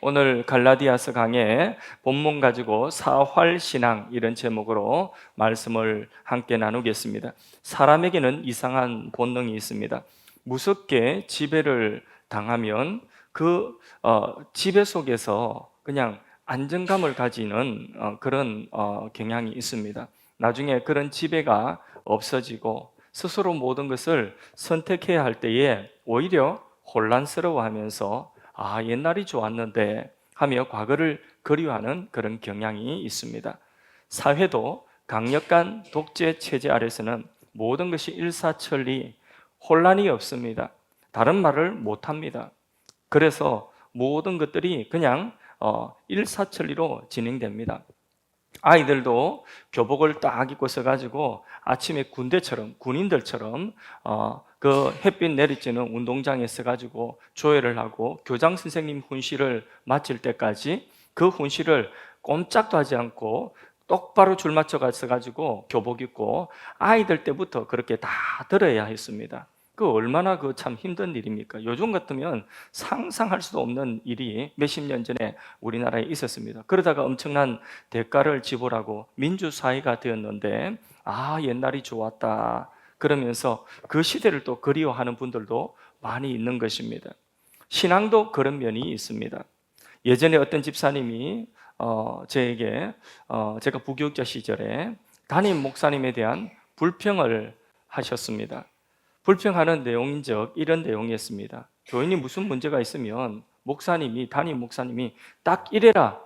오늘 갈라디아서 강의 본문 가지고 사활신앙 이런 제목으로 말씀을 함께 나누겠습니다. 사람에게는 이상한 본능이 있습니다. 무섭게 지배를 당하면 그 지배 속에서 그냥 안정감을 가지는 그런 경향이 있습니다. 나중에 그런 지배가 없어지고 스스로 모든 것을 선택해야 할 때에 오히려 혼란스러워하면서 옛날이 좋았는데 하며 과거를 그리워하는 그런 경향이 있습니다. 사회도 강력한 독재 체제 아래서는 모든 것이 일사천리, 혼란이 없습니다. 다른 말을 못합니다. 그래서 모든 것들이 그냥 일사천리로 진행됩니다. 아이들도 교복을 딱 입고 서가지고 아침에 군대처럼, 군인들처럼 그 햇빛 내리쬐는 운동장에 서가지고 조회를 하고 교장 선생님 훈시를 마칠 때까지 그 훈시를 꼼짝도 하지 않고 똑바로 줄 맞춰 가지고 교복 입고 아이들 때부터 그렇게 다 들어야 했습니다. 그 얼마나 그 참 힘든 일입니까? 요즘 같으면 상상할 수도 없는 일이 몇십 년 전에 우리나라에 있었습니다. 그러다가 엄청난 대가를 지불하고 민주사회가 되었는데 옛날이 좋았다 그러면서 그 시대를 또 그리워하는 분들도 많이 있는 것입니다. 신앙도 그런 면이 있습니다. 예전에 어떤 집사님이 저에게 제가 부교육자 시절에 담임 목사님에 대한 불평을 하셨습니다. 불평하는 내용인즉 이런 내용이었습니다. 교인이 무슨 문제가 있으면 담임 목사님이 딱 이래라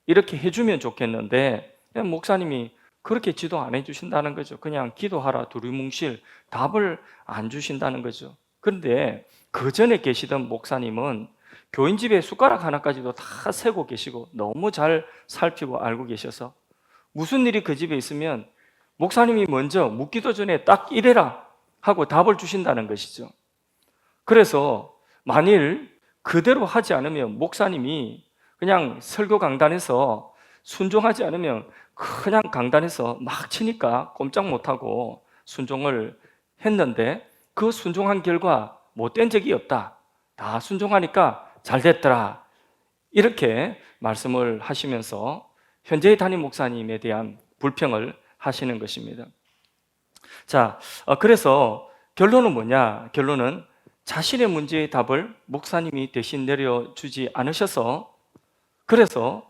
이렇게 해주면 좋겠는데 목사님이 그렇게 지도 안 해주신다는 거죠. 그냥 기도하라 두리뭉실 답을 안 주신다는 거죠. 그런데 그 전에 계시던 목사님은 교인 집에 숟가락 하나까지도 다 세고 계시고 너무 잘 살피고 알고 계셔서 무슨 일이 그 집에 있으면 목사님이 먼저 묻기도 전에 딱 이래라 하고 답을 주신다는 것이죠. 그래서 만일 그대로 하지 않으면 목사님이 그냥 설교 강단에서 순종하지 않으면 그냥 강단에서 막 치니까 꼼짝 못하고 순종을 했는데 그 순종한 결과 못된 적이 없다. 다 순종하니까 잘 됐더라. 이렇게 말씀을 하시면서 현재의 담임 목사님에 대한 불평을 하시는 것입니다. 자, 그래서 결론은 뭐냐? 결론은 자신의 문제의 답을 목사님이 대신 내려주지 않으셔서 그래서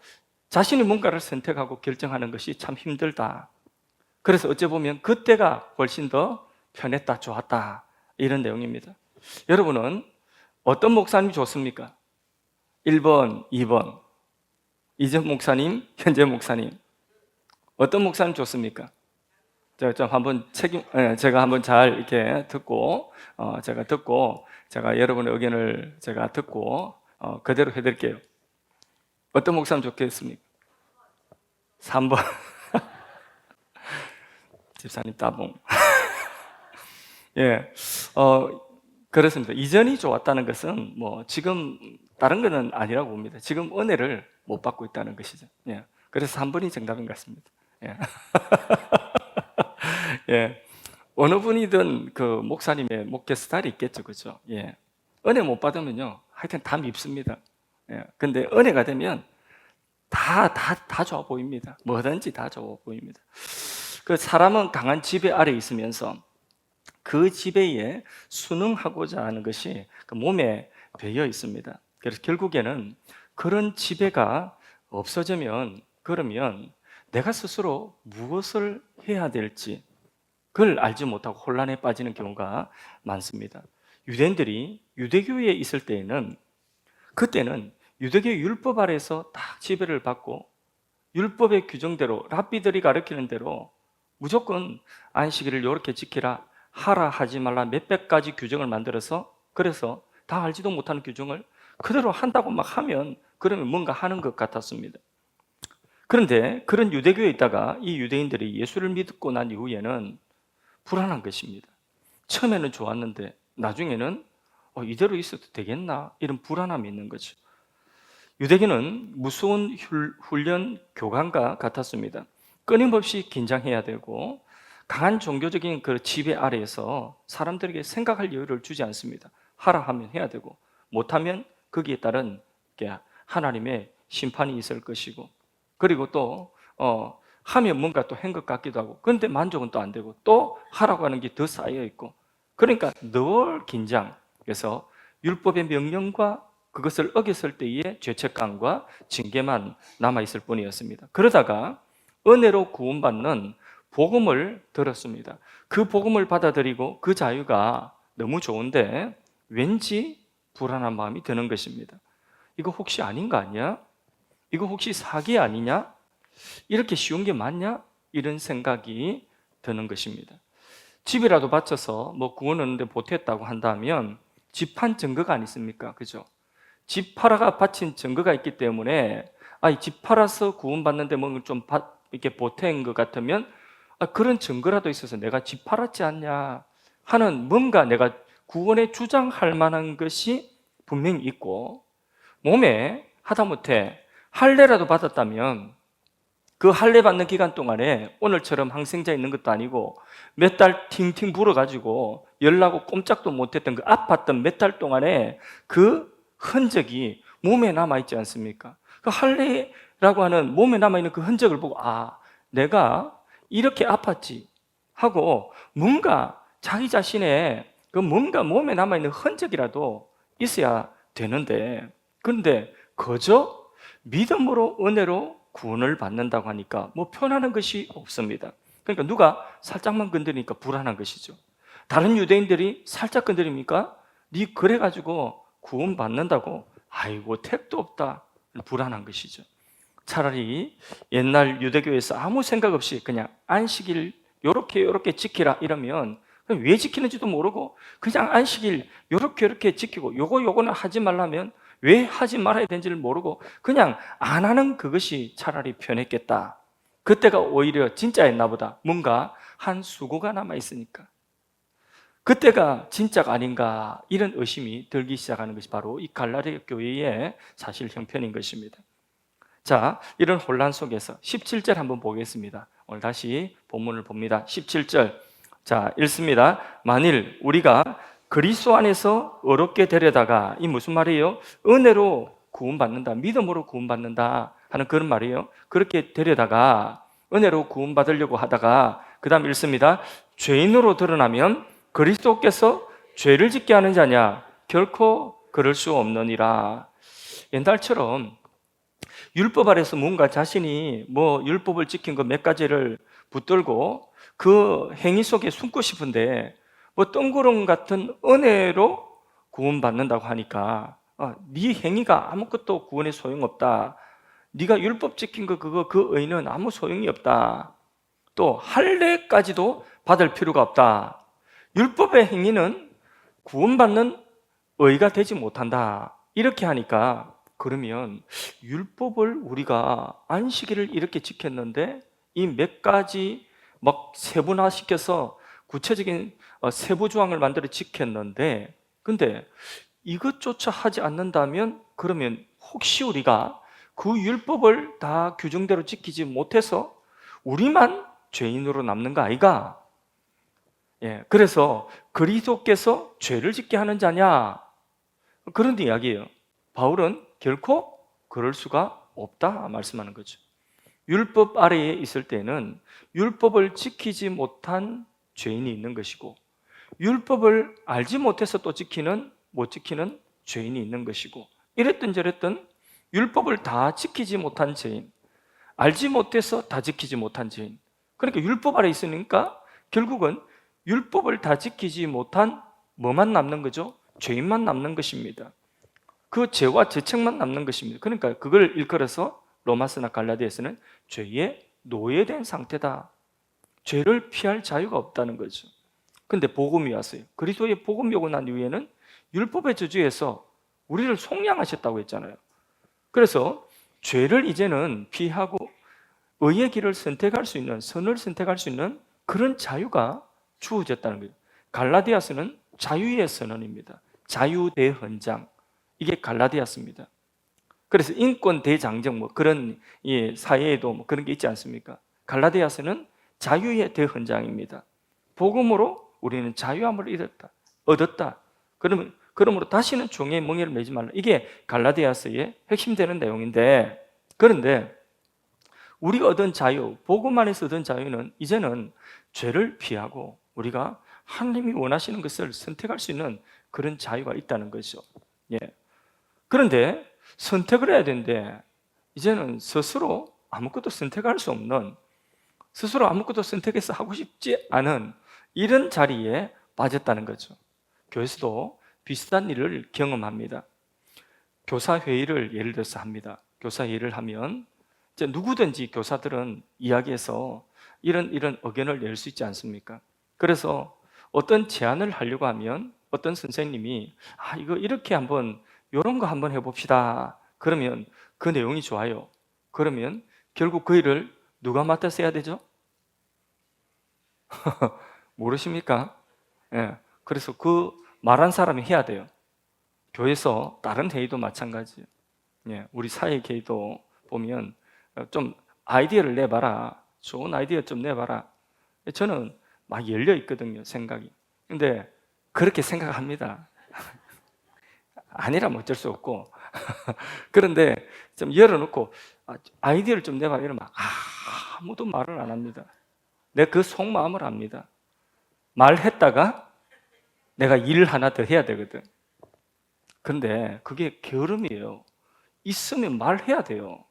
자신이 뭔가를 선택하고 결정하는 것이 참 힘들다. 그래서 어찌 보면 그때가 훨씬 더 편했다, 좋았다 이런 내용입니다. 여러분은 어떤 목사님이 좋습니까? 1번, 2번 이전 목사님, 현재 목사님 어떤 목사님 좋습니까? 제가 한번 잘 이렇게 듣고 제가 여러분의 의견을 제가 듣고 그대로 해드릴게요. 어떤 목사님 좋겠습니까? 3번 집사님 따봉. 예, 그렇습니다. 이전이 좋았다는 것은 뭐 지금 다른 거는 아니라고 봅니다. 지금 은혜를 못 받고 있다는 것이죠. 예, 그래서 3번이 정답인 것 같습니다. 예. 예, 어느 분이든 그 목사님의 목회 스타일이 있겠죠, 그렇죠? 예, 은혜 못 받으면요, 하여튼 다 밉습니다. 예, 근데 은혜가 되면 다 좋아 보입니다. 뭐든지 다 좋아 보입니다. 그 사람은 강한 지배 아래 있으면서 그 지배에 순응하고자 하는 것이 그 몸에 배어 있습니다. 그래서 결국에는 그런 지배가 없어지면 그러면 내가 스스로 무엇을 해야 될지 그걸 알지 못하고 혼란에 빠지는 경우가 많습니다. 유대인들이 유대교에 있을 때에는 그때는 유대교 율법 아래에서 딱 지배를 받고 율법의 규정대로 랍비들이 가르치는 대로 무조건 안식일을 이렇게 지키라 하라 하지 말라 몇백 가지 규정을 만들어서 그래서 다 알지도 못하는 규정을 그대로 한다고 막 하면 그러면 뭔가 하는 것 같았습니다. 그런데 그런 유대교에 있다가 이 유대인들이 예수를 믿고 난 이후에는 불안한 것입니다. 처음에는 좋았는데 나중에는 이대로 있어도 되겠나 이런 불안함이 있는 거죠. 유대교는 무서운 훈련 교관과 같았습니다. 끊임없이 긴장해야 되고 강한 종교적인 그 지배 아래에서 사람들에게 생각할 여유를 주지 않습니다. 하라 하면 해야 되고 못하면 거기에 따른 하나님의 심판이 있을 것이고, 그리고 또 하면 뭔가 또 한 것 같기도 하고, 그런데 만족은 또 안 되고, 또 하라고 하는 게 더 쌓여 있고, 그러니까 늘 긴장. 그래서 율법의 명령과 그것을 어겼을 때의 죄책감과 징계만 남아 있을 뿐이었습니다. 그러다가 은혜로 구원받는 복음을 들었습니다. 그 복음을 받아들이고 그 자유가 너무 좋은데 왠지 불안한 마음이 드는 것입니다. 이거 혹시 아닌 거 아니야? 이거 혹시 사기 아니냐? 이렇게 쉬운 게 맞냐? 이런 생각이 드는 것입니다. 집이라도 바쳐서 뭐 구원 얻는데 보탰다고 한다면 집 판 증거가 아니습니까? 그죠? 집 팔아가 바친 증거가 있기 때문에 집 팔아서 구원받는데 뭐 좀 이렇게 보탠 것 같으면 그런 증거라도 있어서 내가 집 팔았지 않냐 하는 뭔가 내가 구원에 주장할 만한 것이 분명히 있고, 몸에 하다못해 할례라도 받았다면 그 할례 받는 기간 동안에 오늘처럼 항생자 있는 것도 아니고 몇 달 팅팅 불어가지고 열나고 꼼짝도 못했던 그 아팠던 몇 달 동안에 그 흔적이 몸에 남아있지 않습니까? 그 할례라고 하는 몸에 남아있는 그 흔적을 보고 내가 이렇게 아팠지 하고 뭔가 자기 자신의 그 뭔가 몸에 남아있는 흔적이라도 있어야 되는데, 그런데 그저 믿음으로 은혜로 구원을 받는다고 하니까 뭐 편안한 것이 없습니다. 그러니까 누가 살짝만 건드리니까 불안한 것이죠. 다른 유대인들이 살짝 건드립니까? 네 그래가지고 구원 받는다고 아이고 택도 없다, 불안한 것이죠. 차라리 옛날 유대교에서 아무 생각 없이 그냥 안식일 요렇게 지키라 이러면 왜 지키는지도 모르고 그냥 안식일 요렇게 지키고 요거는 하지 말라면 왜 하지 말아야 되는지를 모르고 그냥 안 하는 그것이 차라리 편했겠다. 그때가 오히려 진짜였나 보다. 뭔가 한 수고가 남아있으니까 그때가 진짜가 아닌가, 이런 의심이 들기 시작하는 것이 바로 이 갈라디아 교회의 사실 형편인 것입니다. 자, 이런 혼란 속에서 17절 한번 보겠습니다. 오늘 다시 본문을 봅니다. 17절. 자, 읽습니다. 만일 우리가 그리스도 안에서 어렵게 되려다가, 이 무슨 말이에요? 은혜로 구원받는다, 믿음으로 구원받는다 하는 그런 말이에요. 그렇게 되려다가 은혜로 구원받으려고 하다가 그 다음 읽습니다. 죄인으로 드러나면 그리스도께서 죄를 짓게 하는 자냐? 결코 그럴 수 없느니라. 옛날처럼 율법 아래서 뭔가 자신이 뭐 율법을 지킨 거 몇 가지를 붙들고 그 행위 속에 숨고 싶은데 뭐 뜬구름 같은 은혜로 구원받는다고 하니까 네 행위가 아무것도 구원에 소용없다. 네가 율법 지킨 거 그 의는 아무 소용이 없다. 또 할례까지도 받을 필요가 없다. 율법의 행위는 구원받는 의가 되지 못한다. 이렇게 하니까 그러면 율법을 우리가 안식일을 이렇게 지켰는데 이 몇 가지 막 세분화시켜서 구체적인 세부 조항을 만들어 지켰는데, 근데 이것조차 하지 않는다면 그러면 혹시 우리가 그 율법을 다 규정대로 지키지 못해서 우리만 죄인으로 남는 거 아이가? 그래서 그리스도께서 죄를 짓게 하는 자냐? 그런 이야기예요. 바울은 결코 그럴 수가 없다 말씀하는 거죠. 율법 아래에 있을 때는 율법을 지키지 못한 죄인이 있는 것이고, 율법을 알지 못해서 또 못 지키는 죄인이 있는 것이고, 이랬든 저랬든 율법을 다 지키지 못한 죄인, 알지 못해서 다 지키지 못한 죄인. 그러니까 율법 아래 있으니까 결국은 율법을 다 지키지 못한 뭐만 남는 거죠? 죄인만 남는 것입니다. 그 죄와 죄책만 남는 것입니다. 그러니까 그걸 일컬어서 로마서나 갈라디아서는 죄의 노예된 상태다. 죄를 피할 자유가 없다는 거죠. 근데 복음이 왔어요. 그리스도의 복음이 오고 난 이후에는 율법의 저주에서 우리를 속량하셨다고 했잖아요. 그래서 죄를 이제는 피하고 의의 길을 선택할 수 있는, 선을 선택할 수 있는 그런 자유가 주어졌다는 거예요. 갈라디아서는 자유의 선언입니다. 자유 대헌장, 이게 갈라디아서입니다. 그래서 인권 대장정 뭐 그런 사회에도 뭐 그런 게 있지 않습니까? 갈라디아서는 자유의 대헌장입니다. 복음으로 우리는 자유함을 얻었다. 그러면 그러므로 다시는 종의 멍에를 매지 말라. 이게 갈라디아서의 핵심되는 내용인데, 그런데 우리가 얻은 자유, 복음 안에서 얻은 자유는 이제는 죄를 피하고 우리가 하나님이 원하시는 것을 선택할 수 있는 그런 자유가 있다는 거죠. 예. 그런데 선택을 해야 되는데 이제는 스스로 아무것도 선택할 수 없는, 스스로 아무것도 선택해서 하고 싶지 않은 이런 자리에 빠졌다는 거죠. 교회에서도 비슷한 일을 경험합니다. 교사 회의를 예를 들어서 합니다. 교사 회의를 하면 이제 누구든지 교사들은 이야기해서 이런 의견을 낼 수 있지 않습니까? 그래서 어떤 제안을 하려고 하면 어떤 선생님이 이거 이렇게 한번 이런 거 한번 해봅시다. 그러면 그 내용이 좋아요. 그러면 결국 그 일을 누가 맡아서 해야 되죠? 모르십니까? 예. 그래서 그 말한 사람이 해야 돼요. 교회에서 다른 회의도 마찬가지예요. 예. 우리 사회 회의도 보면 좀 아이디어를 내봐라. 좋은 아이디어 좀 내봐라. 저는 막 열려 있거든요, 생각이. 근데 그렇게 생각합니다. 아니라면 어쩔 수 없고. 그런데 좀 열어놓고 아이디어를 좀 내봐라 이러면 아무도 말을 안 합니다. 내가 그 속마음을 압니다. 말했다가 내가 일을 하나 더 해야 되거든. 그런데 그게 게으름이에요. 있으면 말해야 돼요.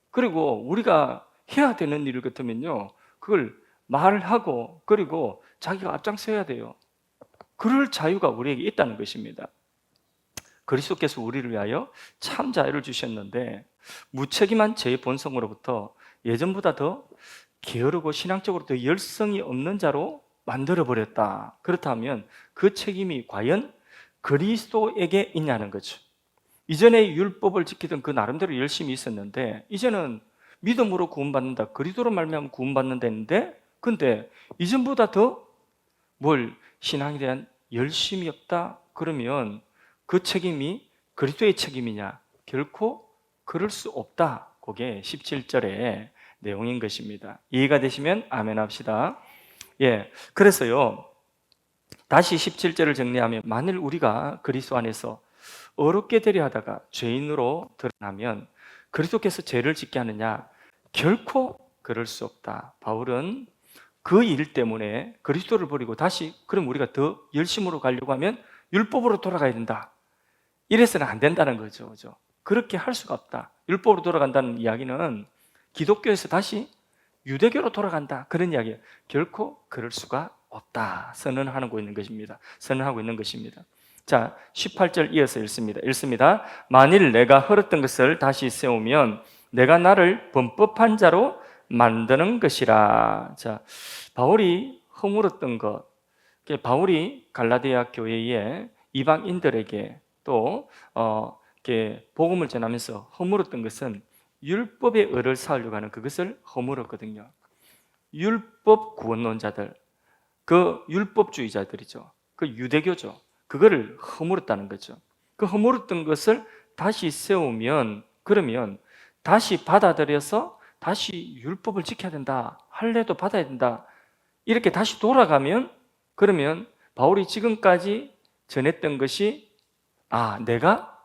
그리고 우리가 해야 되는 일 같으면요, 그걸 말하고 그리고 자기가 앞장서야 돼요. 그럴 자유가 우리에게 있다는 것입니다. 그리스도께서 우리를 위하여 참 자유를 주셨는데 무책임한 죄의 본성으로부터 예전보다 더 게으르고 신앙적으로 더 열성이 없는 자로 만들어버렸다. 그렇다면 그 책임이 과연 그리스도에게 있냐는 거죠. 이전에 율법을 지키던 그 나름대로 열심히 있었는데 이제는 믿음으로 구원받는다, 그리스도로 말미암아 구원받는다는데, 근데 이전보다 더 뭘 신앙에 대한 열심이 없다? 그러면 그 책임이 그리스도의 책임이냐? 결코 그럴 수 없다. 그게 17절의 내용인 것입니다. 이해가 되시면 아멘 합시다. 예, 그래서요, 다시 17절을 정리하면 만일 우리가 그리스도 안에서 어렵게 되려 하다가 죄인으로 드러나면 그리스도께서 죄를 짓게 하느냐? 결코 그럴 수 없다. 바울은 그 일 때문에 그리스도를 버리고 다시 그럼 우리가 더 열심으로 가려고 하면 율법으로 돌아가야 된다. 이래서는 안 된다는 거죠. 그죠? 그렇게 할 수가 없다. 율법으로 돌아간다는 이야기는 기독교에서 다시 유대교로 돌아간다. 그런 이야기예요. 결코 그럴 수가 없다. 선언하고 있는 것입니다. 선언하고 있는 것입니다. 자, 18절 이어서 읽습니다. 만일 내가 헐었던 것을 다시 세우면 내가 나를 범법한 자로 만드는 것이라. 자, 바울이 허물었던 것, 바울이 갈라디아 교회의 이방인들에게 또 복음을 전하면서 허물었던 것은 율법의 의를 쌓으려고 하는 그것을 허물었거든요. 율법 구원론자들, 그 율법주의자들이죠. 그 유대교죠. 그거를 허물었다는 거죠. 그 허물었던 것을 다시 세우면, 그러면 다시 받아들여서 다시 율법을 지켜야 된다. 할례도 받아야 된다. 이렇게 다시 돌아가면, 그러면 바울이 지금까지 전했던 것이 내가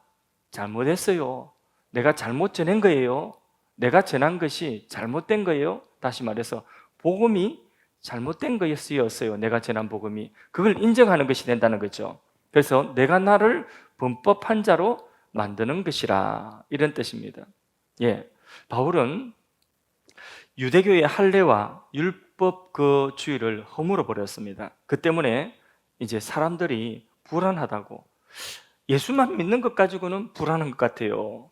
잘못했어요. 내가 잘못 전한 거예요. 내가 전한 것이 잘못된 거예요. 다시 말해서 복음이 잘못된 거였어요. 내가 전한 복음이. 그걸 인정하는 것이 된다는 거죠. 그래서 내가 나를 범법한 자로 만드는 것이라, 이런 뜻입니다. 예, 바울은 유대교의 할례와 율법 그 주의를 허물어 버렸습니다. 그 때문에 이제 사람들이 불안하다고, 예수만 믿는 것 가지고는 불안한 것 같아요.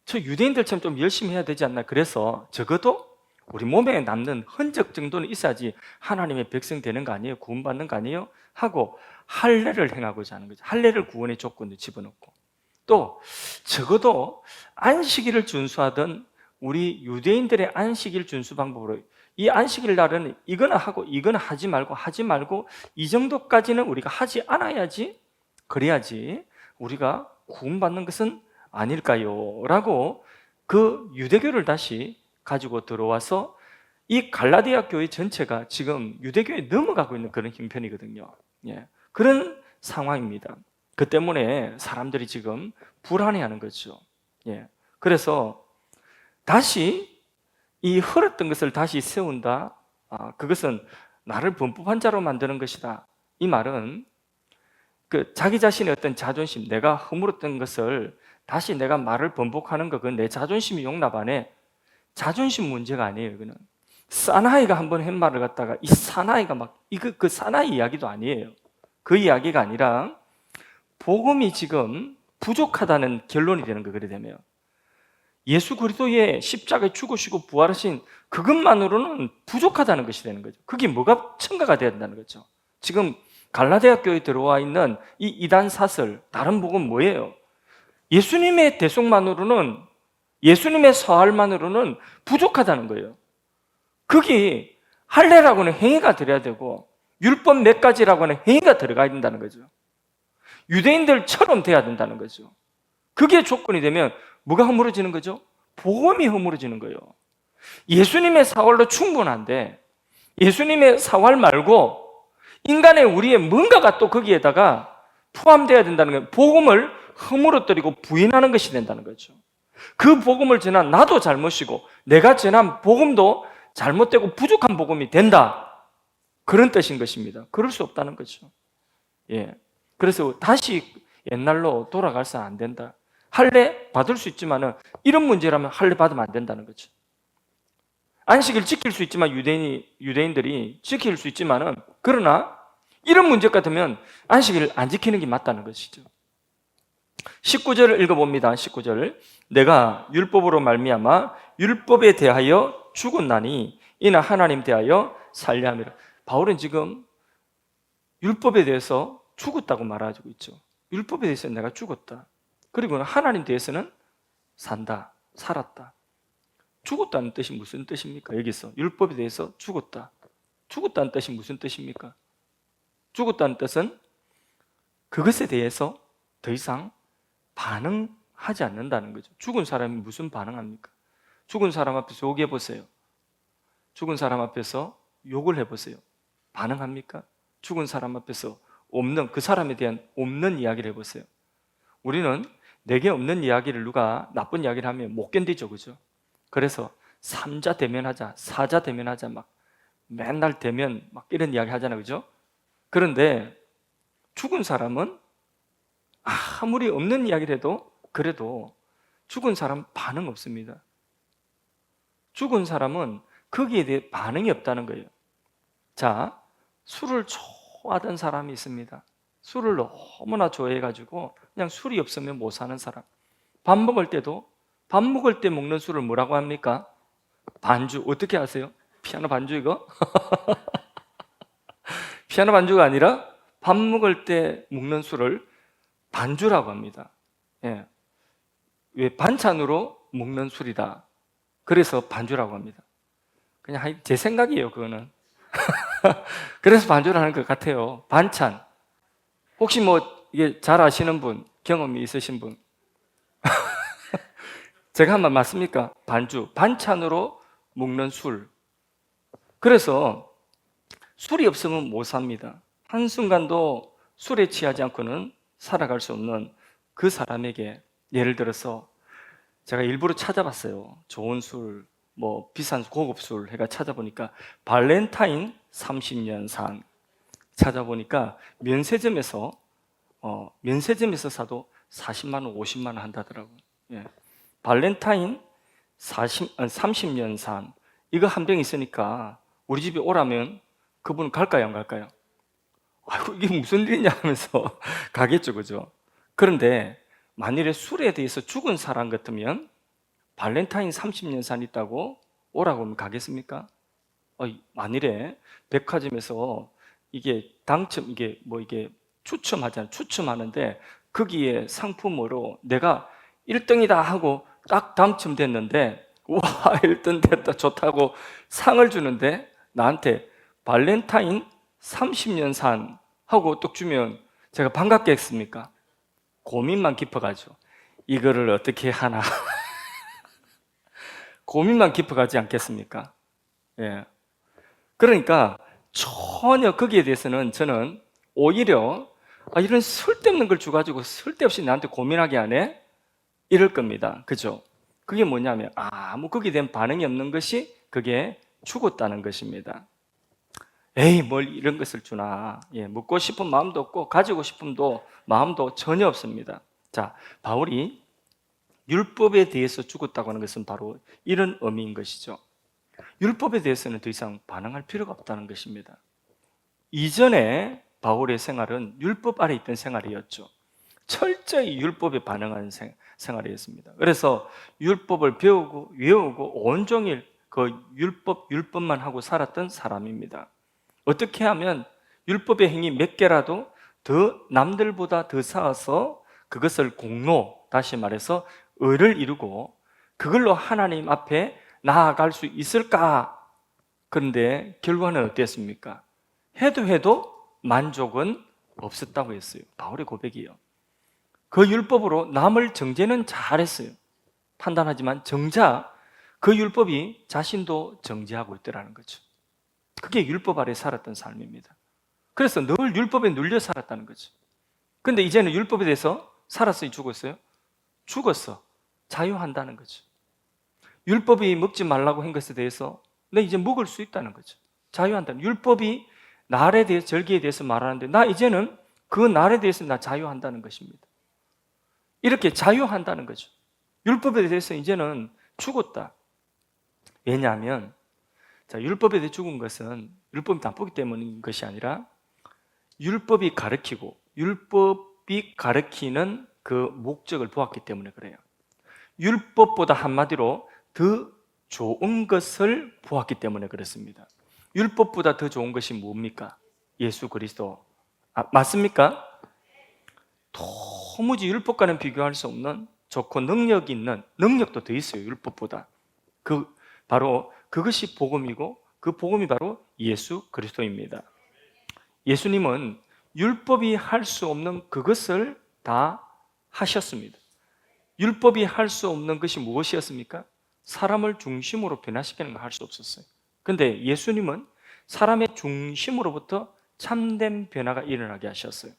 저 유대인들처럼 좀 열심히 해야 되지 않나. 그래서 적어도 우리 몸에 남는 흔적 정도는 있어야지 하나님의 백성 되는 거 아니에요? 구원받는 거 아니에요? 하고 할례를 행하고자 하는 거죠. 할례를 구원의 조건으로 집어넣고, 또 적어도 안식일을 준수하던 우리 유대인들의 안식일 준수 방법으로 이 안식일 날은 이거는 하고 이거는 하지 말고 이 정도까지는 우리가 하지 않아야지, 그래야지 우리가 구원받는 것은 아닐까요? 라고 그 유대교를 다시 가지고 들어와서 이 갈라디아 교회 전체가 지금 유대교에 넘어가고 있는 그런 형편이거든요. 예, 그런 상황입니다. 그 때문에 사람들이 지금 불안해하는 거죠. 예. 그래서 다시 이 흐렸던 것을 다시 세운다. 그것은 나를 범법한 자로 만드는 것이다. 이 말은 자기 자신의 어떤 자존심, 내가 허물었던 것을 다시 내가 말을 번복하는 거, 그건 내 자존심이 용납 안 해. 자존심 문제가 아니에요. 이거는 사나이가 한번 한 말을 갖다가 이 사나이가 그 사나이 이야기도 아니에요. 그 이야기가 아니라 복음이 지금 부족하다는 결론이 되는 거. 그래 되면 예수 그리스도의 십자가에 죽으시고 부활하신 그것만으로는 부족하다는 것이 되는 거죠. 그게 뭐가 첨가가 돼야 된다는 거죠. 지금 갈라디아 교회에 들어와 있는 이 이단 사설, 다른 복음 뭐예요? 예수님의 대속만으로는, 예수님의 사활만으로는 부족하다는 거예요. 그게 할례라고 하는 행위가 들어야 되고 율법 몇 가지라고 하는 행위가 들어가야 된다는 거죠. 유대인들처럼 돼야 된다는 거죠. 그게 조건이 되면 뭐가 허물어지는 거죠? 복음이 허물어지는 거예요. 예수님의 사활로 충분한데 예수님의 사활 말고 인간의 우리의 뭔가가 또 거기에다가 포함되어야 된다는 거예요. 복음을 허물어뜨리고 부인하는 것이 된다는 거죠. 그 복음을 전한 나도 잘못이고 내가 전한 복음도 잘못되고 부족한 복음이 된다. 그런 뜻인 것입니다. 그럴 수 없다는 거죠. 예. 그래서 다시 옛날로 돌아가서는 안 된다. 할례 받을 수 있지만은 이런 문제라면 할례 받으면 안 된다는 거죠. 안식일 지킬 수 있지만 유대인들이 지킬 수 있지만은 그러나 이런 문제 같으면 안식일을 안 지키는 게 맞다는 것이죠. 19절을 읽어봅니다. 19절. 내가 율법으로 말미암아 율법에 대하여 죽었나니 이는 하나님 대하여 살려 함이라. 바울은 지금 율법에 대해서 죽었다고 말하고 있죠. 율법에 대해서 내가 죽었다. 그리고 하나님 대해서는 산다, 살았다. 죽었다는 뜻이 무슨 뜻입니까? 여기서 율법에 대해서 죽었다. 죽었다는 뜻이 무슨 뜻입니까? 죽었다는 뜻은 그것에 대해서 더 이상 반응하지 않는다는 거죠. 죽은 사람이 무슨 반응합니까? 죽은 사람 앞에서 욕해 보세요. 죽은 사람 앞에서 욕을 해보세요. 반응합니까? 죽은 사람 앞에서 없는, 그 사람에 대한 없는 이야기를 해보세요. 우리는 내게 없는 이야기를 누가 나쁜 이야기를 하면 못 견디죠, 그죠? 그래서 삼자 대면하자, 사자 대면하자, 막 맨날 대면 막 이런 이야기 하잖아요, 그죠? 그런데 죽은 사람은 아무리 없는 이야기를 해도 그래도 죽은 사람 반응 없습니다. 죽은 사람은 거기에 대해 반응이 없다는 거예요. 자, 술을 좋아하던 사람이 있습니다. 술을 너무나 좋아해가지고 그냥 술이 없으면 못 사는 사람. 밥 먹을 때도 밥 먹을 때 먹는 술을 뭐라고 합니까? 반주. 어떻게 아세요? 피아노 반주 이거? 피아노 반주가 아니라 밥 먹을 때 먹는 술을 반주라고 합니다. 예. 왜 반찬으로 먹는 술이다. 그래서 반주라고 합니다. 그냥 제 생각이에요, 그거는. 그래서 반주를 하는 것 같아요. 반찬. 혹시 뭐 이게 잘 아시는 분, 경험이 있으신 분? 제가 한 말 맞습니까? 반주, 반찬으로 먹는 술. 그래서 술이 없으면 못 삽니다. 한순간도 술에 취하지 않고는 살아갈 수 없는 그 사람에게 예를 들어서 제가 일부러 찾아봤어요. 좋은 술, 뭐 비싼 고급 술 해가 찾아보니까 발렌타인 30년 산 찾아보니까 면세점에서 사도 40만 원, 50만 원 한다더라고요. 예. 발렌타인 30년 산 이거 한 병 있으니까 우리 집에 오라면 그분 갈까요, 안 갈까요? 아이고, 이게 무슨 일이냐 하면서 가겠죠, 그죠? 그런데 만일에 술에 대해서 죽은 사람 같으면 발렌타인 30년 산 있다고 오라고 하면 가겠습니까? 만일에 백화점에서 이게 추첨하잖아요. 추첨하는데 거기에 상품으로 내가 1등이다 하고 딱 당첨됐는데 와, 1등 됐다, 좋다고 상을 주는데 나한테 발렌타인 30년 산 하고 뚝 주면 제가 반갑겠습니까? 고민만 깊어가죠. 이거를 어떻게 하나. 고민만 깊어가지 않겠습니까? 예. 그러니까 전혀 거기에 대해서는 저는 오히려 이런 쓸데없는 걸 줘가지고 쓸데없이 나한테 고민하게 하네? 이럴 겁니다. 그죠? 그게 뭐냐면 아무 거기에 대한 반응이 없는 것이 그게 죽었다는 것입니다. 에이, 뭘 이런 것을 주나. 묻고 싶은 마음도 없고 가지고 싶음도 마음도 전혀 없습니다. 자, 바울이 율법에 대해서 죽었다고 하는 것은 바로 이런 의미인 것이죠. 율법에 대해서는 더 이상 반응할 필요가 없다는 것입니다. 이전에 바울의 생활은 율법 아래 있던 생활이었죠. 철저히 율법에 반응하는 생활이었습니다. 그래서 율법을 배우고 외우고 온종일 그 율법만 하고 살았던 사람입니다. 어떻게 하면 율법의 행위 몇 개라도 더 남들보다 더 쌓아서 그것을 공로, 다시 말해서 의를 이루고 그걸로 하나님 앞에 나아갈 수 있을까? 그런데 결과는 어땠습니까? 해도 만족은 없었다고 했어요. 바울의 고백이요. 그 율법으로 남을 정죄는 잘했어요. 판단하지만 정작 그 율법이 자신도 정죄하고 있더라는 거죠. 그게 율법 아래 살았던 삶입니다. 그래서 늘 율법에 눌려 살았다는 거죠. 근데 이제는 율법에 대해서 살았어요, 죽었어요? 죽었어. 자유한다는 거죠. 율법이 먹지 말라고 한 것에 대해서 나 이제 먹을 수 있다는 거죠. 자유한다는. 율법이 날에 대해서, 절기에 대해서 말하는데 나 이제는 그 날에 대해서 나 자유한다는 것입니다. 이렇게 자유한다는 거죠. 율법에 대해서 이제는 죽었다. 왜냐하면 율법에 대해 죽은 것은 율법이 나쁘기 때문인 것이 아니라 율법이 가르치고 율법이 가르치는 그 목적을 보았기 때문에 그래요. 율법보다 한마디로 더 좋은 것을 보았기 때문에 그렇습니다. 율법보다 더 좋은 것이 뭡니까? 예수 그리스도. 맞습니까? 도무지 율법과는 비교할 수 없는 좋고 능력이 있는, 능력도 더 있어요, 율법보다. 바로 그것이 복음이고 그 복음이 바로 예수 그리스도입니다. 예수님은 율법이 할 수 없는 그것을 다 하셨습니다. 율법이 할 수 없는 것이 무엇이었습니까? 사람을 중심으로 변화시키는 거 할 수 없었어요. 근데 예수님은 사람의 중심으로부터 참된 변화가 일어나게 하셨어요.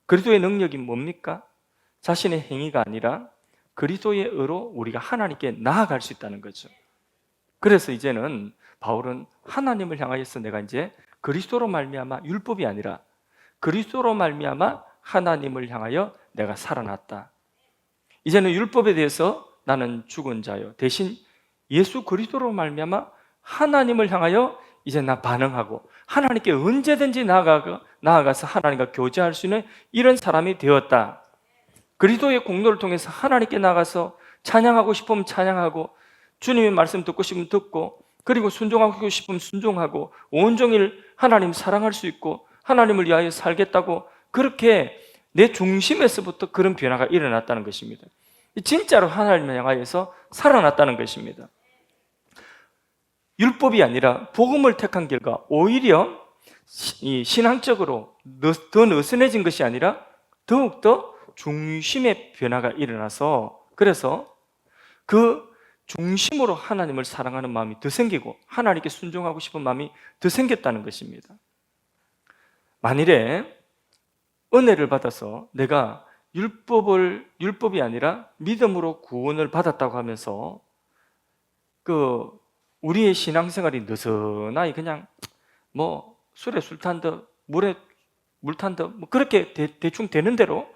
그리스도의 능력이 뭡니까? 자신의 행위가 아니라 그리스도의 의로 우리가 하나님께 나아갈 수 있다는 거죠. 그래서 이제는 바울은 하나님을 향하여서 내가 이제 그리스도로 말미암아, 율법이 아니라 그리스도로 말미암아 하나님을 향하여 내가 살아났다. 이제는 율법에 대해서 나는 죽은 자요, 대신 예수 그리스도로 말미암아 하나님을 향하여 이제 나 반응하고 하나님께 언제든지 나아가서 하나님과 교제할 수 있는 이런 사람이 되었다. 그리스도의 공로를 통해서 하나님께 나가서 찬양하고 싶으면 찬양하고 주님의 말씀 듣고 싶으면 듣고 그리고 순종하고 싶으면 순종하고 온종일 하나님 사랑할 수 있고 하나님을 위하여 살겠다고 그렇게 내 중심에서부터 그런 변화가 일어났다는 것입니다. 진짜로 하나님을 향하여서 살아났다는 것입니다. 율법이 아니라 복음을 택한 결과 오히려 신앙적으로 더 느슨해진 것이 아니라 더욱더 중심의 변화가 일어나서 그래서 그 중심으로 하나님을 사랑하는 마음이 더 생기고 하나님께 순종하고 싶은 마음이 더 생겼다는 것입니다. 만일에 은혜를 받아서 내가 율법이 아니라 믿음으로 구원을 받았다고 하면서 우리의 신앙생활이 느슨하게 그냥 술에 술 탄 듯 물에 물 탄 듯 그렇게 대충 되는 대로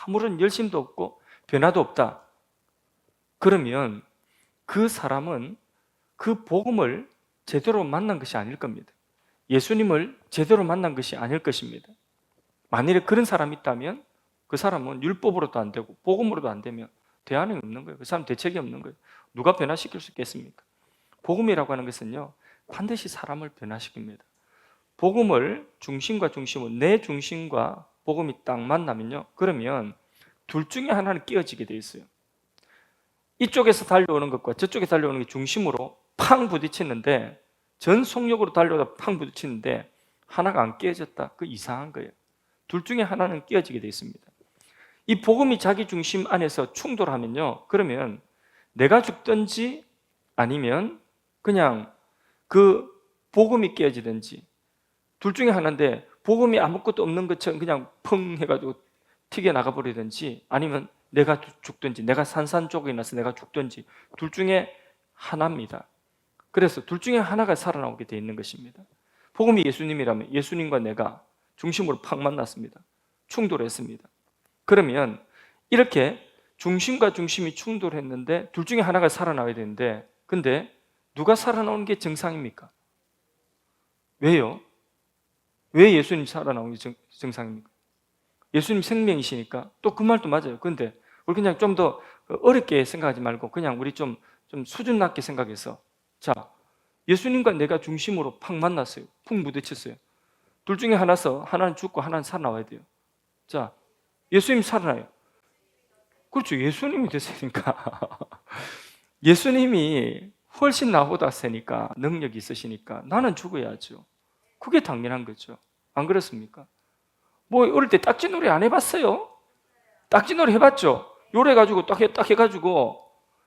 아무런 열심도 없고 변화도 없다. 그러면 그 사람은 그 복음을 제대로 만난 것이 아닐 겁니다. 예수님을 제대로 만난 것이 아닐 것입니다. 만일에 그런 사람이 있다면 그 사람은 율법으로도 안 되고 복음으로도 안 되면 대안이 없는 거예요. 그 사람 대책이 없는 거예요. 누가 변화시킬 수 있겠습니까? 복음이라고 하는 것은요, 반드시 사람을 변화시킵니다. 복음을 중심과 내 중심과 복음이 딱 만나면요, 그러면 둘 중에 하나는 끼어지게 돼 있어요. 이쪽에서 달려오는 것과 저쪽에서 달려오는 게 중심으로 팡 부딪히는데 전 속력으로 달려오다 팡 부딪히는데 하나가 안 끼어졌다. 그 이상한 거예요. 둘 중에 하나는 끼어지게 돼 있습니다. 이 복음이 자기 중심 안에서 충돌하면요, 그러면 내가 죽든지 아니면 그냥 그 복음이 깨어지든지 둘 중에 하나인데 복음이 아무것도 없는 것처럼 그냥 펑 해가지고 튀겨나가 버리든지, 아니면 내가 죽든지, 내가 산산조각이 나서 내가 죽든지, 둘 중에 하나입니다. 그래서 둘 중에 하나가 살아나오게 돼 있는 것입니다. 복음이 예수님이라면 예수님과 내가 중심으로 팍 만났습니다. 충돌했습니다. 그러면 이렇게 중심과 중심이 충돌했는데 둘 중에 하나가 살아나와야 되는데, 근데 누가 살아나오는 게 정상입니까? 왜요? 왜 예수님 살아나오는 게 정상입니까? 예수님 생명이시니까. 또 그 말도 맞아요. 근데 우리 그냥 좀 더 어렵게 생각하지 말고 그냥 우리 좀 수준 낮게 생각해서, 자, 예수님과 내가 중심으로 팍 만났어요. 푹 부딪혔어요. 둘 중에 하나는 죽고 하나는 살아나와야 돼요. 자, 예수님 살아나요. 그렇죠. 예수님이 됐으니까. 예수님이 훨씬 나보다 세니까, 능력이 있으시니까 나는 죽어야죠. 그게 당연한 거죠. 안 그렇습니까? 뭐 어릴 때 딱지놀이 안 해봤어요? 딱지놀이 해봤죠? 요래가지고 딱 해가지고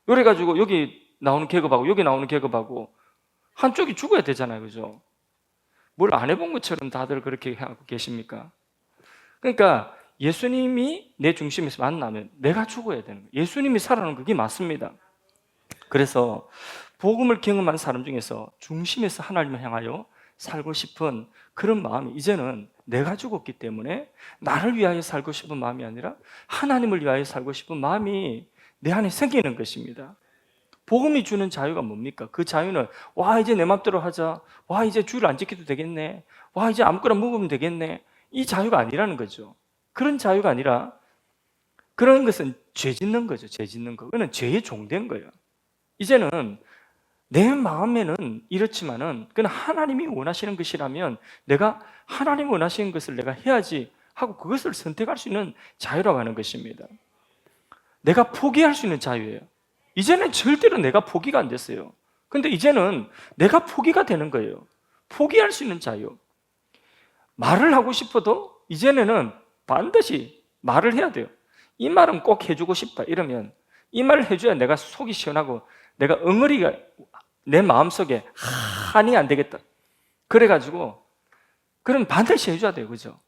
요래가지고 여기 나오는 계급하고 여기 나오는 계급하고 한쪽이 죽어야 되잖아요. 그죠? 뭘 안 해본 것처럼 다들 그렇게 하고 계십니까? 그러니까 예수님이 내 중심에서 만나면 내가 죽어야 되는 거예요. 예수님이 살아나는 그게 맞습니다. 그래서 복음을 경험한 사람 중에서 중심에서 하나님을 향하여 살고 싶은 그런 마음이, 이제는 내가 죽었기 때문에 나를 위하여 살고 싶은 마음이 아니라 하나님을 위하여 살고 싶은 마음이 내 안에 생기는 것입니다. 복음이 주는 자유가 뭡니까? 그 자유는 와, 이제 내 맘대로 하자, 와, 이제 주를 안 지켜도 되겠네, 와, 이제 아무거나 먹으면 되겠네, 이 자유가 아니라는 거죠. 그런 자유가 아니라, 그런 것은 죄 짓는 거죠. 죄 짓는 거. 그거는 죄의 종된 거예요. 이제는 내 마음에는 이렇지만은 그건 하나님이 원하시는 것이라면 내가 하나님이 원하시는 것을 내가 해야지 하고 그것을 선택할 수 있는 자유라고 하는 것입니다. 내가 포기할 수 있는 자유예요. 이제는 절대로 내가 포기가 안 됐어요. 근데 이제는 내가 포기가 되는 거예요. 포기할 수 있는 자유. 말을 하고 싶어도 이제는 반드시 말을 해야 돼요. 이 말은 꼭 해주고 싶다 이러면 이 말을 해줘야 내가 속이 시원하고 내가 엉어리가 내 마음속에 한이 안 되겠다. 그래가지고 그럼 반드시 해줘야 돼요. 그죠?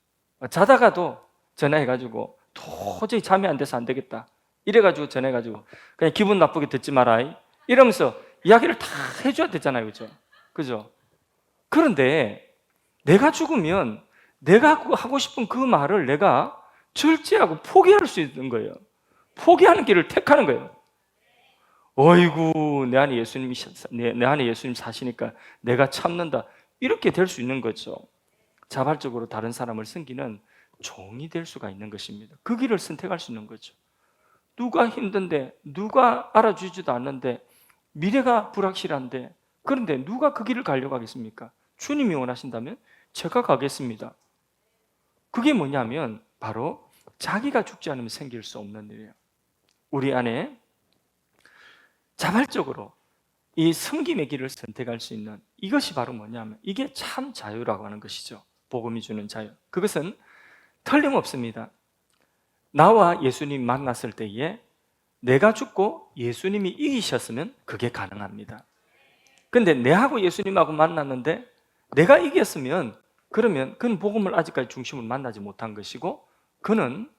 자다가도 전화해가지고 도저히 잠이 안 돼서 안 되겠다 이래가지고 전화해가지고 그냥 기분 나쁘게 듣지 마라 이러면서 이야기를 다 해줘야 되잖아요. 그죠? 그죠? 그런데 내가 죽으면 내가 하고 싶은 그 말을 내가 절제하고 포기할 수 있는 거예요. 포기하는 길을 택하는 거예요. 어이구, 내 안에 예수님 사시니까 내가 참는다, 이렇게 될 수 있는 거죠. 자발적으로 다른 사람을 섬기는 종이 될 수가 있는 것입니다. 그 길을 선택할 수 있는 거죠. 누가 힘든데, 누가 알아주지도 않는데, 미래가 불확실한데, 그런데 누가 그 길을 가려고 하겠습니까? 주님이 원하신다면 제가 가겠습니다. 그게 뭐냐면 바로 자기가 죽지 않으면 생길 수 없는 일이에요. 우리 안에 자발적으로 이 섬김의 길을 선택할 수 있는 이것이 바로 뭐냐면 이게 참 자유라고 하는 것이죠. 복음이 주는 자유. 그것은 틀림없습니다. 나와 예수님 만났을 때에 내가 죽고 예수님이 이기셨으면 그게 가능합니다. 근데 내하고 예수님하고 만났는데 내가 이겼으면 그러면 그는 복음을 아직까지 중심으로 만나지 못한 것이고, 그는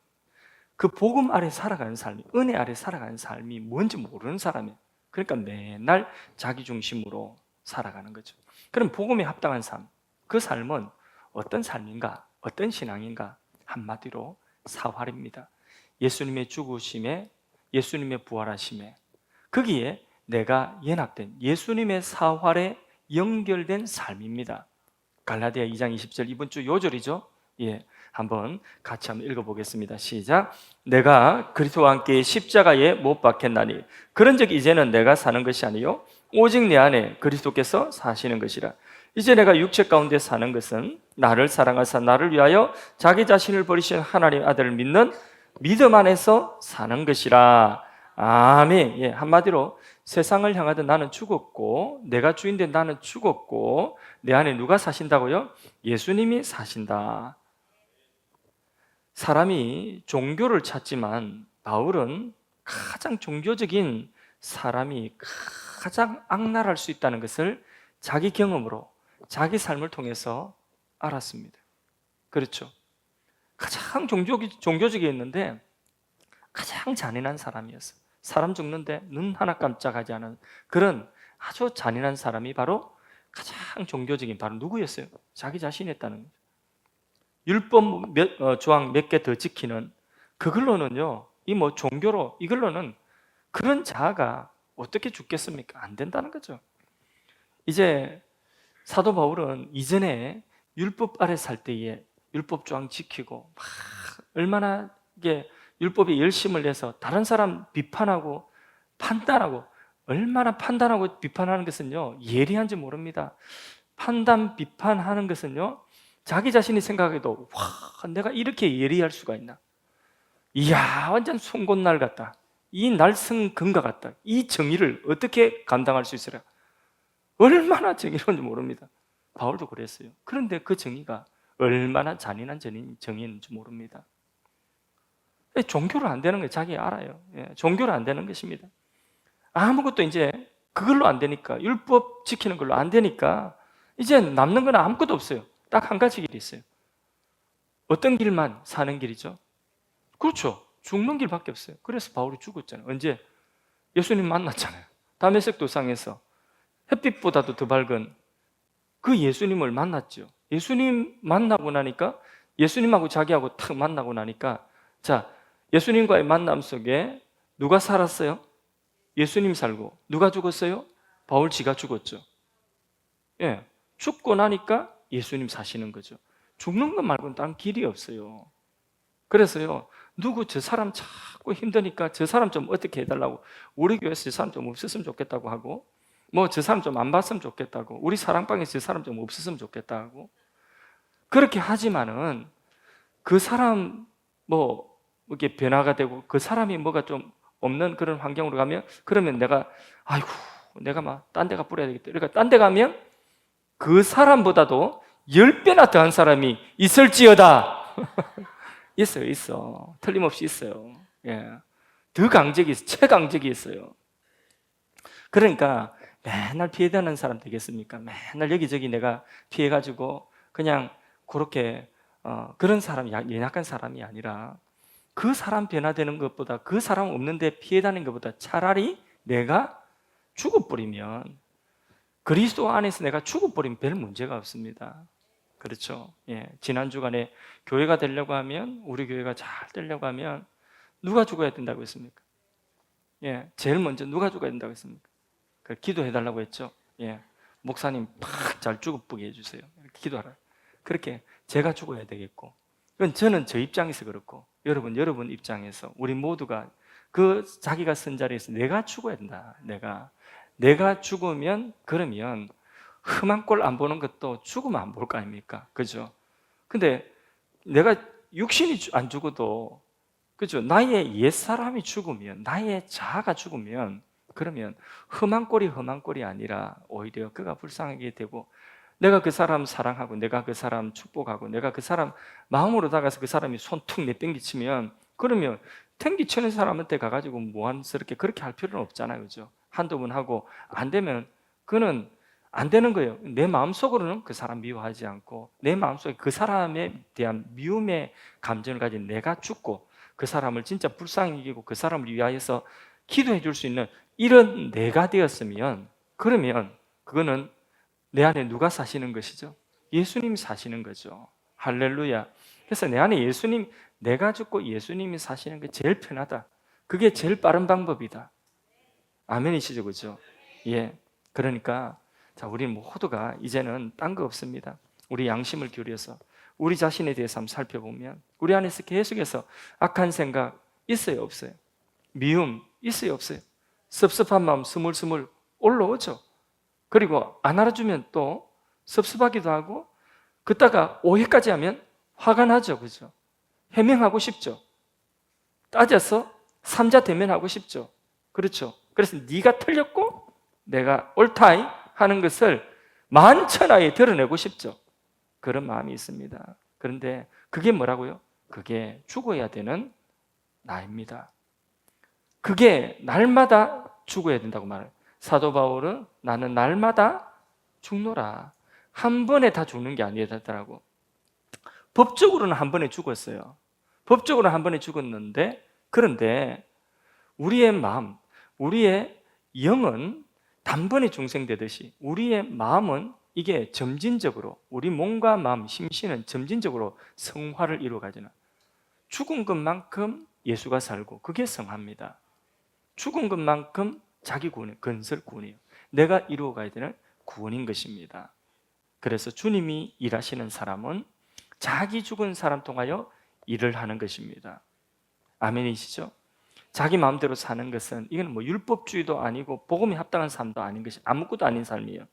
그 복음 아래 살아가는 삶이, 은혜 아래 살아가는 삶이 뭔지 모르는 사람이에요. 그러니까 맨날 자기 중심으로 살아가는 거죠. 그럼 복음에 합당한 삶, 그 삶은 어떤 삶인가? 어떤 신앙인가? 한마디로 사활입니다. 예수님의 죽으심에, 예수님의 부활하심에, 거기에 내가 연합된 예수님의 사활에 연결된 삶입니다. 갈라디아 2장 20절, 이번 주 요절이죠. 예, 한번 같이 한번 읽어보겠습니다. 시작. 내가 그리스도와 함께 십자가에 못 박혔나니 그런즉 이제는 내가 사는 것이 아니요 오직 내 안에 그리스도께서 사시는 것이라. 이제 내가 육체 가운데 사는 것은 나를 사랑하사 나를 위하여 자기 자신을 버리신 하나님의 아들을 믿는 믿음 안에서 사는 것이라. 아멘. 예, 한마디로 세상을 향하던 나는 죽었고, 내가 주인된 나는 죽었고, 내 안에 누가 사신다고요? 예수님이 사신다. 사람이 종교를 찾지만 바울은 가장 종교적인 사람이 가장 악랄할 수 있다는 것을 자기 경험으로, 자기 삶을 통해서 알았습니다. 그렇죠. 가장 종교적이었는데 가장 잔인한 사람이었어요. 사람 죽는데 눈 하나 깜짝하지 않은 그런 아주 잔인한 사람이 바로 가장 종교적인 바로 누구였어요? 자기 자신이었다는 거죠. 율법 조항 몇 개 더 지키는 그걸로는요, 이 뭐 종교로 이걸로는 그런 자아가 어떻게 죽겠습니까? 안 된다는 거죠. 이제 사도 바울은 이전에 율법 아래 살 때에 율법 조항 지키고 막 얼마나 이게 율법에 열심을 내서 다른 사람 비판하고 판단하고 얼마나 판단하고 비판하는 것은요 예리한지 모릅니다. 판단 비판하는 것은요 자기 자신이 생각해도 와 내가 이렇게 예리할 수가 있나? 이야 완전 송곳날 같다. 이 날성금과 같다. 이 정의를 어떻게 감당할 수 있으랴? 얼마나 정의로운지 모릅니다. 바울도 그랬어요. 그런데 그 정의가 얼마나 잔인한 정의인지 모릅니다. 종교로 안 되는 거 자기 알아요. 종교로 안 되는 것입니다. 아무것도 이제 그걸로 안 되니까 율법 지키는 걸로 안 되니까 이제 남는 건 아무것도 없어요. 딱 한 가지 길이 있어요. 어떤 길만 사는 길이죠? 그렇죠. 죽는 길밖에 없어요. 그래서 바울이 죽었잖아요. 언제? 예수님 만났잖아요. 다메섹 도상에서 햇빛보다도 더 밝은 그 예수님을 만났죠. 예수님 만나고 나니까 예수님하고 자기하고 탁 만나고 나니까 자 예수님과의 만남 속에 누가 살았어요? 예수님 살고 누가 죽었어요? 바울 지가 죽었죠. 예, 죽고 나니까 예수님 사시는 거죠. 죽는 것 말고는 다른 길이 없어요. 그래서요 누구 저 사람 자꾸 힘드니까 저 사람 좀 어떻게 해달라고 우리 교회에서 저 사람 좀 없었으면 좋겠다고 하고 뭐 저 사람 좀 안 봤으면 좋겠다고 우리 사랑방에서 저 사람 좀 없었으면 좋겠다고 그렇게 하지만은 그 사람 뭐 이렇게 변화가 되고 그 사람이 뭐가 좀 없는 그런 환경으로 가면 그러면 내가 아이고 내가 막 딴 데 가 뿌려야 되겠다. 그러니까 딴 데 가면 그 사람보다도 10배나 더한 사람이 있을지어다. 있어. 틀림없이 있어요. 예. 더 강적이 있어요. 최강적이 있어요. 그러니까 맨날 피해다니는 사람 되겠습니까? 맨날 여기저기 내가 피해가지고 그냥 그렇게 그런 사람이 연약한 사람이 아니라 그 사람 변화되는 것보다 그 사람 없는데 피해다니는 것보다 차라리 내가 죽어버리면 그리스도 안에서 내가 죽어버리면 별 문제가 없습니다. 그렇죠? 예. 지난 주간에 교회가 되려고 하면 우리 교회가 잘 되려고 하면 누가 죽어야 된다고 했습니까? 예. 제일 먼저 누가 죽어야 된다고 했습니까? 기도해달라고 했죠. 예. 목사님 팍 잘 죽어보게 해주세요. 기도하라. 그렇게 제가 죽어야 되겠고 그건 저는 저 입장에서 그렇고 여러분 입장에서 우리 모두가 그 자기가 선 자리에서 내가 죽어야 된다. 내가 죽으면 그러면 흠한 꼴 안 보는 것도 죽으면 안 볼 거 아닙니까? 그죠? 근데 내가 육신이 안 죽어도 그죠? 나의 옛사람이 죽으면 나의 자아가 죽으면 그러면 흠한 꼴이 아니라 오히려 그가 불쌍하게 되고 내가 그 사람 사랑하고 내가 그 사람 축복하고 내가 그 사람 마음으로 다가서 그 사람이 손 툭 내팽개치면 그러면 팽개치는 사람한테 가가지고 무한스럽게 그렇게 할 필요는 없잖아요. 그죠? 한두 번 하고 안 되면 그는 안 되는 거예요. 내 마음속으로는 그 사람 미워하지 않고 내 마음속에 그 사람에 대한 미움의 감정을 가진 내가 죽고 그 사람을 진짜 불쌍히 여기고 그 사람을 위하여서 기도해 줄 수 있는 이런 내가 되었으면 그러면 그거는 내 안에 누가 사시는 것이죠? 예수님이 사시는 거죠. 할렐루야. 그래서 내 안에 예수님, 내가 죽고 예수님이 사시는 게 제일 편하다. 그게 제일 빠른 방법이다. 아멘이시죠, 그죠? 예. 그러니까 자, 우리 모두가 이제는 딴 거 없습니다. 우리 양심을 기울여서 우리 자신에 대해서 한번 살펴보면 우리 안에서 계속해서 악한 생각 있어요, 없어요? 미움 있어요, 없어요? 섭섭한 마음 스물스물 올라오죠. 그리고 안 알아주면 또 섭섭하기도 하고 그따가 오해까지 하면 화가 나죠, 그죠? 해명하고 싶죠. 따져서 삼자 대면하고 싶죠. 그렇죠. 그래서 네가 틀렸고 내가 옳다 하는 것을 만천하에 드러내고 싶죠. 그런 마음이 있습니다. 그런데 그게 뭐라고요? 그게 죽어야 되는 나입니다. 그게 날마다 죽어야 된다고 말해요. 사도 바울은 나는 날마다 죽노라. 한 번에 다 죽는 게 아니더라고. 법적으로는 한 번에 죽었어요. 법적으로는 한 번에 죽었는데, 그런데 우리의 마음, 우리의 영은 단번에 중생되듯이 우리의 마음은 이게 점진적으로, 우리 몸과 마음, 심신은 점진적으로 성화를 이루어가잖아요. 죽은 것만큼 예수가 살고 그게 성화입니다. 죽은 것만큼 자기 구원이에요. 건설 구원이에요. 내가 이루어가야 되는 구원인 것입니다. 그래서 주님이 일하시는 사람은 자기 죽은 사람 통하여 일을 하는 것입니다. 아멘이시죠? 자기 마음대로 사는 것은 이건 뭐 율법주의도 아니고 복음에 합당한 삶도 아닌 것이 아무것도 아닌 삶이에요.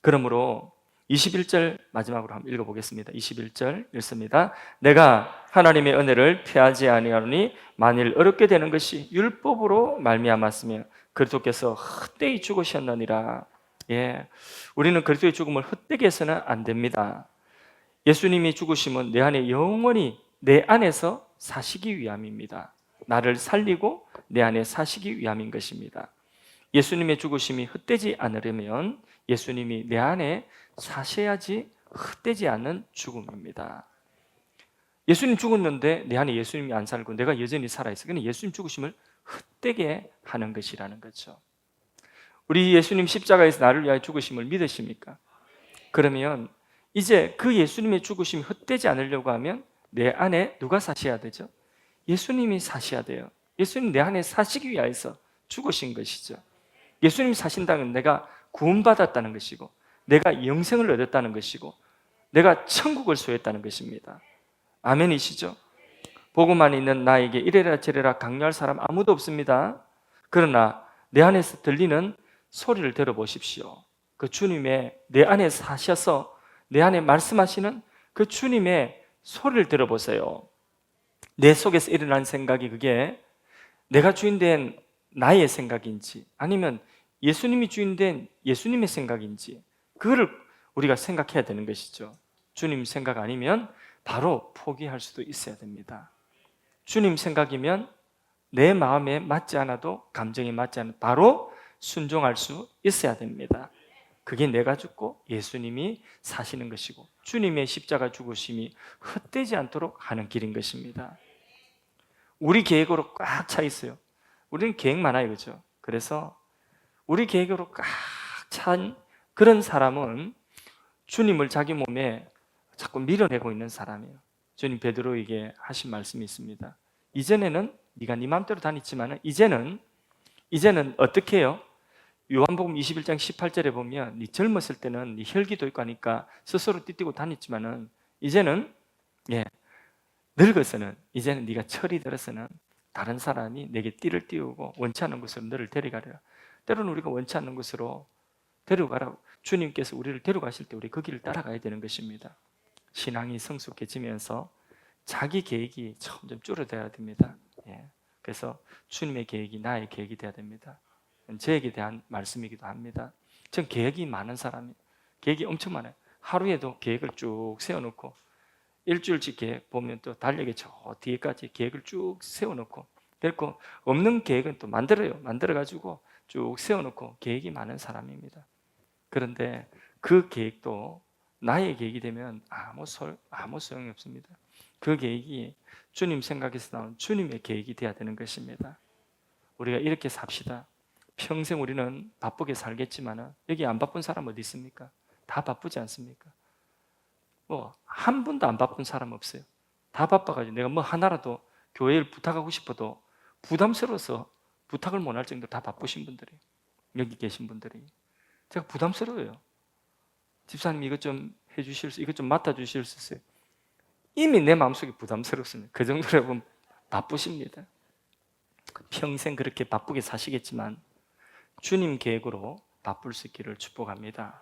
그러므로 21절 마지막으로 한번 읽어보겠습니다. 21절 읽습니다. 내가 하나님의 은혜를 피하지 아니하노니 만일 어렵게 되는 것이 율법으로 말미암았으며 그리스도께서 헛되이 죽으셨느니라. 예, 우리는 그리스도의 죽음을 헛되게 해서는 안 됩니다. 예수님이 죽으심은 내 안에 영원히 내 안에서 사시기 위함입니다. 나를 살리고 내 안에 사시기 위함인 것입니다. 예수님의 죽으심이 헛되지 않으려면 예수님이 내 안에 사셔야지 헛되지 않는 죽음입니다. 예수님 죽었는데 내 안에 예수님이 안 살고 내가 여전히 살아있어. 그건 예수님 죽으심을 헛되게 하는 것이라는 거죠. 우리 예수님 십자가에서 나를 위하여 죽으심을 믿으십니까? 그러면 이제 그 예수님의 죽으심이 헛되지 않으려고 하면 내 안에 누가 사셔야 되죠? 예수님이 사셔야 돼요. 예수님 내 안에 사시기 위하여서 죽으신 것이죠. 예수님이 사신다면 내가 구원받았다는 것이고 내가 영생을 얻었다는 것이고 내가 천국을 소유했다는 것입니다. 아멘이시죠? 보고만 있는 나에게 이래라 저래라 강요할 사람 아무도 없습니다. 그러나 내 안에서 들리는 소리를 들어보십시오. 그 주님의 내 안에 사셔서 내 안에 말씀하시는 그 주님의 소리를 들어보세요. 내 속에서 일어난 생각이 그게 내가 주인된 나의 생각인지 아니면 예수님이 주인된 예수님의 생각인지 그거를 우리가 생각해야 되는 것이죠. 주님 생각 아니면 바로 포기할 수도 있어야 됩니다. 주님 생각이면 내 마음에 맞지 않아도 감정에 맞지 않아도 바로 순종할 수 있어야 됩니다. 그게 내가 죽고 예수님이 사시는 것이고 주님의 십자가 죽으심이 헛되지 않도록 하는 길인 것입니다. 우리 계획으로 꽉 차 있어요. 우리는 계획 많아요, 그렇죠? 그래서 우리 계획으로 꽉 찬 그런 사람은 주님을 자기 몸에 자꾸 밀어내고 있는 사람이에요. 주님 베드로에게 하신 말씀이 있습니다. 이전에는 네가 네 마음대로 다녔지만 이제는 어떻게 해요? 요한복음 21장 18절에 보면 네 젊었을 때는 네 혈기도 있고 하니까 스스로 띠뛰고 다녔지만은 이제는 늙어서는 이제는 네가 철이 들어서는 다른 사람이 내게 띠를 띄우고 원치 않는 곳으로 너를 데려가려. 때로는 우리가 원치 않는 곳으로 데려가라고 주님께서 우리를 데려가실 때 우리 그 길을 따라가야 되는 것입니다. 신앙이 성숙해지면서 자기 계획이 점점 줄어들어야 됩니다. 그래서 주님의 계획이 나의 계획이 되어야 됩니다. 저에게 대한 말씀이기도 합니다. 전 계획이 많은 사람이에요. 계획이 엄청 많아요. 하루에도 계획을 쭉 세워놓고 일주일치 계획 보면 또 달력에 저 뒤에까지 계획을 쭉 세워놓고 그리고 없는 계획은 또 만들어가지고 쭉 세워놓고 계획이 많은 사람입니다. 그런데 그 계획도 나의 계획이 되면 아무 소용이 없습니다. 그 계획이 주님 생각에서 나온 주님의 계획이 되어야 되는 것입니다. 우리가 이렇게 삽시다. 평생 우리는 바쁘게 살겠지만 여기 안 바쁜 사람 어디 있습니까? 다 바쁘지 않습니까? 한 분도 안 바쁜 사람 없어요. 다 바빠가지고 내가 뭐 하나라도 교회를 부탁하고 싶어도 부담스러워서 부탁을 못할 정도로 다 바쁘신 분들이 여기 계신 분들이 제가 부담스러워요. 집사님 이것 좀 해주실 수, 이것 좀 맡아주실 수 있어요? 이미 내 마음속에 부담스럽습니다. 그 정도로 여러분 바쁘십니다. 평생 그렇게 바쁘게 사시겠지만 주님 계획으로 바쁠 수 있기를 축복합니다.